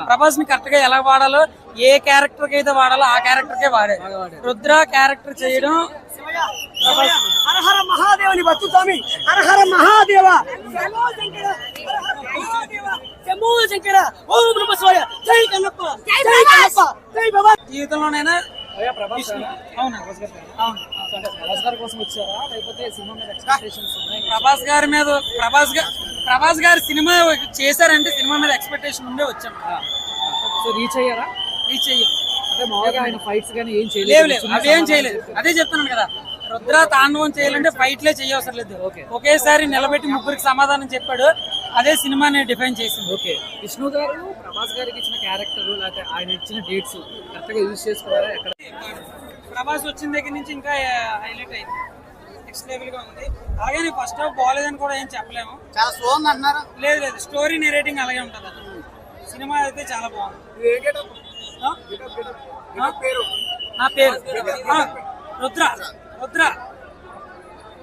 ప్రభాస్ ని కరెక్ట్ గా ఎలా వాడాలో, ఏ క్యారెక్టర్ కి అయితే వాడాలో ఆ క్యారెక్టర్ కే వాడాడు. రుద్ర క్యారెక్టర్ చేయడం హరహర మహాదేవుని బతుకుతామి. హరహర మహాదేవ శంభో శంకర ఓం నమః శివాయ. జై కన్నప్ప జై కన్నప్ప జై బాబా. జీవితంలోనైనా ప్రభాస్ గారి సినిమా చేశారంటే సినిమా మీద ఎక్స్పెక్టేషన్ ఉండే వచ్చాం. రీచ్ అయ్యారా? రీచ్ అయ్యాం. అంటే మామూలుగా ఆయన ఫైట్స్ గానీ ఏం చేయలేదు. అదేం చేయలేదు. అదే చెప్తున్నాను కదా, రుద్ర తాండవం చేయాలంటే ఫైట్లే చేయవసరం లేదు. ఒకేసారి నిలబెట్టి ముగ్గురికి సమాధానం చెప్పాడు. అదే సినిమాని డిఫైన్ చేసింది. ఓకే, విష్ణు గారు ప్రభాస్ గారికి ఇచ్చిన క్యారెక్టర్ లేకపోతే ఆయన ఇచ్చిన డేట్స్ కరెక్ట్ గా యూజ్ చేసుకున్నారా? ఎక్కడ ప్రభాస్ వచ్చిన దగ్గర నుంచి ఇంకా హైలైట్ అయింది, నెక్స్ట్ లెవెల్ గా ఉంది. అలాగే ఫస్ట్ హాఫ్ బాగాలేదని కూడా ఏం చెప్పలేము. చాలా స్లోగా అన్నారు. లేదు, స్టోరీ నెరేటింగ్ అలాగే ఉంటుంది. సినిమా అయితే చాలా బాగుంది. నా పేరు రుద్ర. రుద్ర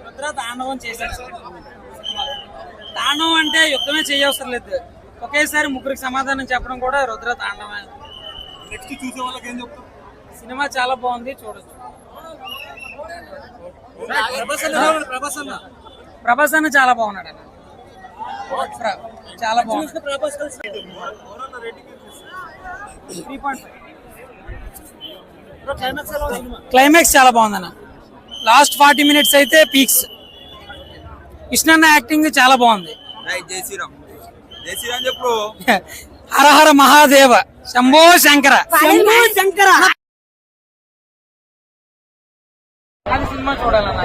రుద్ర తాండవం చేశాడు. తాండవం అంటే యుద్ధమే చేయవసరం లేదు, ఒకేసారి ముగ్గురికి సమాధానం చెప్పడం కూడా రుద్ర తాండవమే. నెక్స్ట్ చూసే వాళ్ళకి ఏం చెప్తాం? సినిమా చాలా బాగుంది, చూడొచ్చు. ప్రభాస్ అన్న చాలా బాగున్నాడు అన్న, చాలా బాగుంది. 3.5. క్లైమాక్స్ చాలా బాగుందన్న. లాస్ట్ 40 minutes అయితే పీక్స్. కృష్ణన్న యాక్టింగ్ చాలా బాగుంది. జై శ్రీరామ్. జై శ్రీరామ్ చెప్పు. హరహర మహాదేవ శంభో శంకర. అది సినిమా చూడాలన్న.